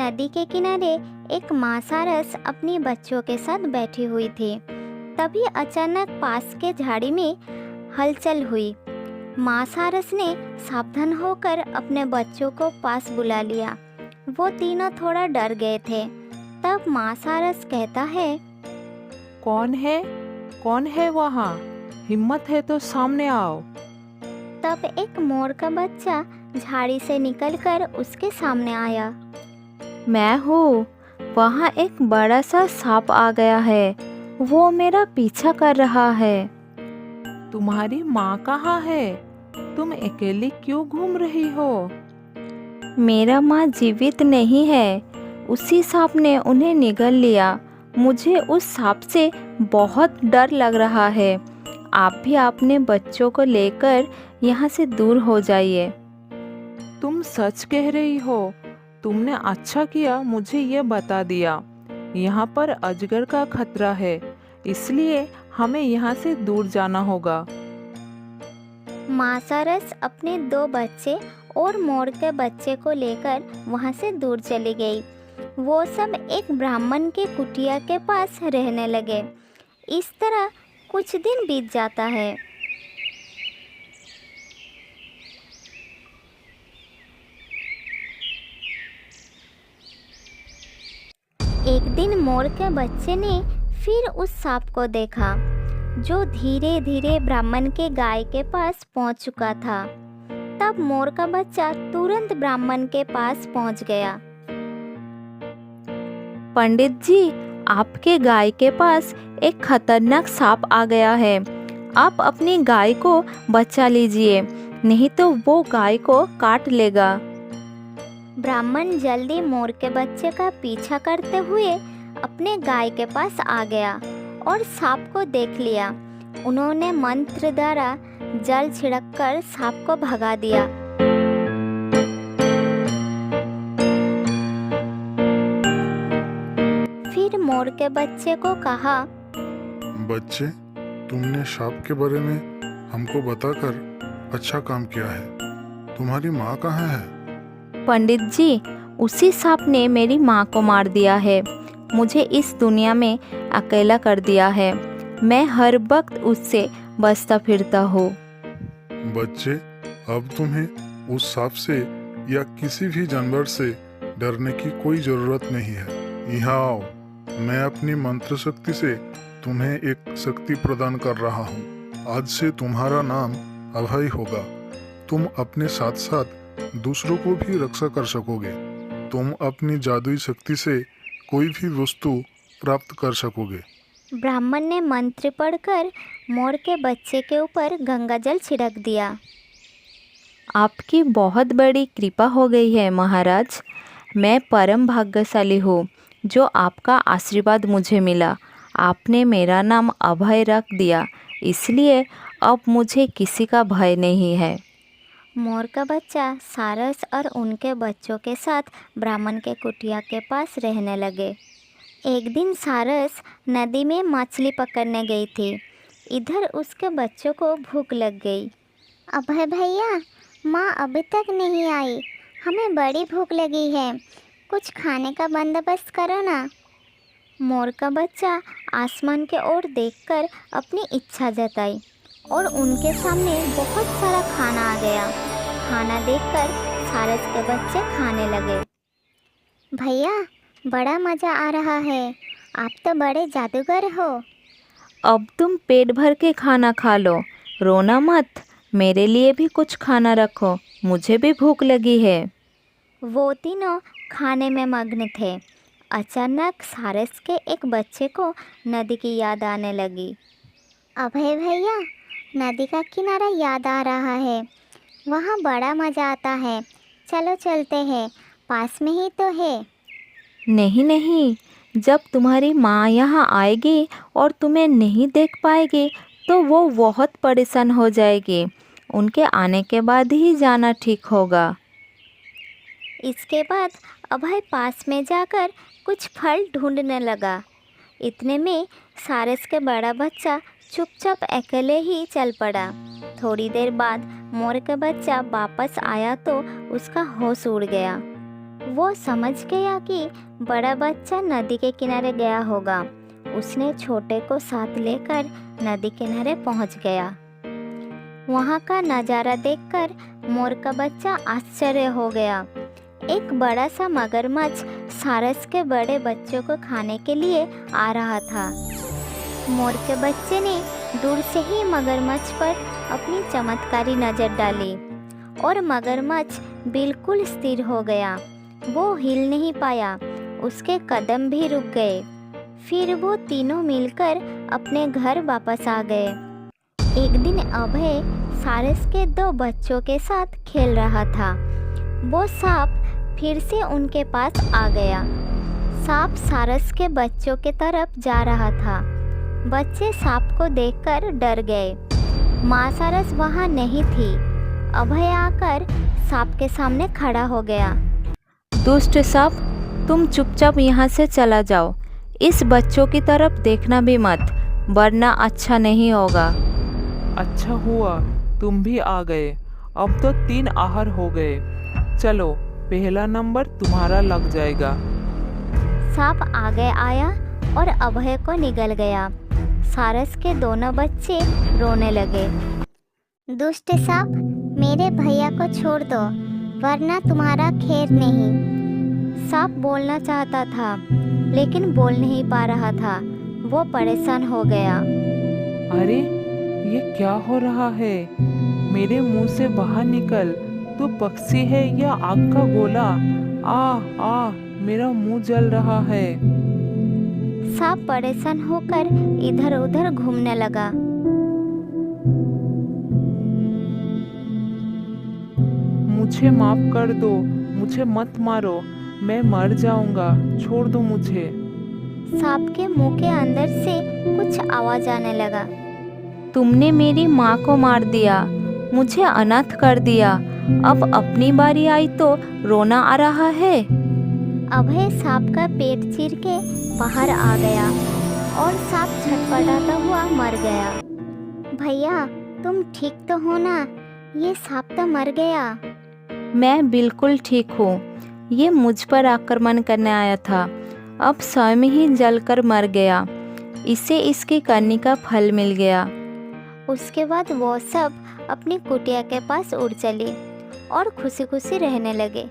नदी के किनारे एक माँ सारस अपनी बच्चों के साथ बैठी हुई थी। तभी अचानक पास के झाड़ी में हलचल हुई। माँ सारस ने सावधान होकर अपने बच्चों को पास बुला लिया। वो तीनों थोड़ा डर गए थे। तब माँ सारस कहता है, कौन है? कौन है वहाँ? हिम्मत है तो सामने आओ। तब एक मोर का बच्चा झाड़ी से निकलकर उसके सामने आया। मैं हूँ। वहाँ एक बड़ा सा सांप आ गया है। वो मेरा पीछा कर रहा है। तुम्हारी माँ कहाँ है? तुम अकेली क्यों घूम रही हो? मेरा माँ जीवित नहीं है। उसी सांप ने उन्हें निगल लिया। मुझे उस सांप से बहुत डर लग रहा है। आप भी अपने बच्चों को लेकर यहाँ से दूर हो जाइए। तुम सच कह रही हो। तुमने अच्छा किया मुझे ये बता दिया। यहाँ पर अजगर का खतरा है, इसलिए हमें यहाँ से दूर जाना होगा। माँ सारस अपने 2 बच्चे और मोर के बच्चे को लेकर वहाँ से दूर चली गई। वो सब एक ब्राह्मण के कुटिया के पास रहने लगे। इस तरह कुछ दिन बीत जाता है। एक दिन मोर के बच्चे ने फिर उस सांप को देखा, जो धीरे धीरे ब्राह्मण के गाय के पास पहुंच चुका था। तब मोर का बच्चा तुरंत ब्राह्मण के पास पहुंच गया। पंडित जी, आपके गाय के पास एक खतरनाक सांप आ गया है। आप अपनी गाय को बचा लीजिए, नहीं तो वो गाय को काट लेगा। ब्राह्मण जल्दी मोर के बच्चे का पीछा करते हुए अपने गाय के पास आ गया और सांप को देख लिया। उन्होंने मंत्र द्वारा जल छिड़ककर सांप को भगा दिया। फिर मोर के बच्चे को कहा, बच्चे, तुमने सांप के बारे में हमको बताकर अच्छा काम किया है। तुम्हारी माँ कहाँ है? पंडित जी, उसी सांप ने मेरी माँ को मार दिया है। मुझे इस दुनिया में अकेला कर दिया है। मैं हर वक्त उससे बचता फिरता हूँ। बच्चे, अब तुम्हें उस सांप से या किसी भी जानवर से डरने की कोई जरूरत नहीं है। यहाँ आओ, मैं अपनी मंत्र शक्ति से तुम्हें एक शक्ति प्रदान कर रहा हूँ। आज से तुम्हारा नाम अभय होगा। तुम अपने साथ साथ दूसरों को भी रक्षा कर सकोगे। तुम अपनी जादुई शक्ति से कोई भी वस्तु प्राप्त कर सकोगे। ब्राह्मण ने मंत्र पढ़कर मोर के बच्चे के ऊपर गंगा जल छिड़क दिया। आपकी बहुत बड़ी कृपा हो गई है महाराज। मैं परम भाग्यशाली हूँ जो आपका आशीर्वाद मुझे मिला। आपने मेरा नाम अभय रख दिया, इसलिए अब मुझे किसी का भय नहीं है। मोर का बच्चा सारस और उनके बच्चों के साथ ब्राह्मण के कुटिया के पास रहने लगे। एक दिन सारस नदी में मछली पकड़ने गई थी। इधर उसके बच्चों को भूख लग गई। अभय भैया, माँ अभी तक नहीं आई। हमें बड़ी भूख लगी है। कुछ खाने का बंदोबस्त करो ना। मोर का बच्चा आसमान के ओर देखकर अपनी इच्छा जताई और उनके सामने बहुत सारा खाना आ गया। खाना देखकर सारस के बच्चे खाने लगे। भैया, बड़ा मज़ा आ रहा है। आप तो बड़े जादूगर हो। अब तुम पेट भर के खाना खा लो, रोना मत। मेरे लिए भी कुछ खाना रखो, मुझे भी भूख लगी है। वो तीनों खाने में मग्न थे। अचानक सारस के एक बच्चे को नदी की याद आने लगी। अभय भैया, नदी का किनारा याद आ रहा है। वहाँ बड़ा मज़ा आता है। चलो चलते हैं, पास में ही तो है। नहीं नहीं, जब तुम्हारी माँ यहाँ आएगी और तुम्हें नहीं देख पाएगी तो वो बहुत परेशान हो जाएगी। उनके आने के बाद ही जाना ठीक होगा। इसके बाद अभय पास में जाकर कुछ फल ढूंढने लगा। इतने में सारस के बड़ा बच्चा चुपचाप अकेले ही चल पड़ा। थोड़ी देर बाद मोर का बच्चा वापस आया तो उसका होश उड़ गया। वो समझ गया कि बड़ा बच्चा नदी के किनारे गया होगा। उसने छोटे को साथ लेकर नदी किनारे पहुंच गया। वहां का नज़ारा देखकर मोर का बच्चा आश्चर्य हो गया। एक बड़ा सा मगरमच्छ सारस के बड़े बच्चों को खाने के लिए आ रहा था। मोर के बच्चे ने दूर से ही मगरमच्छ पर अपनी चमत्कारी नज़र डाली और मगरमच्छ बिल्कुल स्थिर हो गया। वो हिल नहीं पाया, उसके कदम भी रुक गए। फिर वो तीनों मिलकर अपने घर वापस आ गए। एक दिन अभय सारस के 2 बच्चों के साथ खेल रहा था। वो सांप फिर से उनके पास आ गया। सांप सारस के बच्चों के तरफ जा रहा था। बच्चे सांप को देखकर डर गए। माँ सारस वहाँ नहीं थी। अभय आकर सांप के सामने खड़ा हो गया। दुष्ट सांप, तुम चुपचाप यहाँ से चला जाओ। इस बच्चों की तरफ देखना भी मत, वरना अच्छा नहीं होगा। अच्छा हुआ तुम भी आ गए। अब तो 3 आहर हो गए। चलो, पहला नंबर तुम्हारा लग जाएगा। सांप आगे आया और अभय को निगल गया। सारस के दोनों बच्चे रोने लगे। दुष्ट सांप, मेरे भैया को छोड़ दो, वरना तुम्हारा खैर नहीं। सांप बोलना चाहता था, लेकिन बोल नहीं पा रहा था। वो परेशान हो गया। अरे, ये क्या हो रहा है? मेरे मुंह से बाहर निकल। तू पक्षी है या आग का गोला? आ, मेरा मुंह जल रहा है। सांप परेशान होकर इधर उधर घूमने लगा। मुझे माफ कर दो, मुझे मत मारो, मैं मर जाऊंगा, छोड़ दो मुझे। सांप के मुंह के अंदर से कुछ आवाज आने लगा। तुमने मेरी माँ को मार दिया, मुझे अनाथ कर दिया। अब अपनी बारी आई तो रोना आ रहा है। अभय सांप का पेट चीर के बाहर आ गया और सांप छटपटाता हुआ मर गया। भैया, तुम ठीक तो हो ना? ये सांप तो मर गया। मैं बिल्कुल ठीक हूँ। ये मुझ पर आक्रमण करने आया था, अब स्वयं ही जलकर मर गया। इसे इसकी करनी का फल मिल गया। उसके बाद वो सब अपनी कुटिया के पास उड़ चले और खुशी खुशी रहने लगे।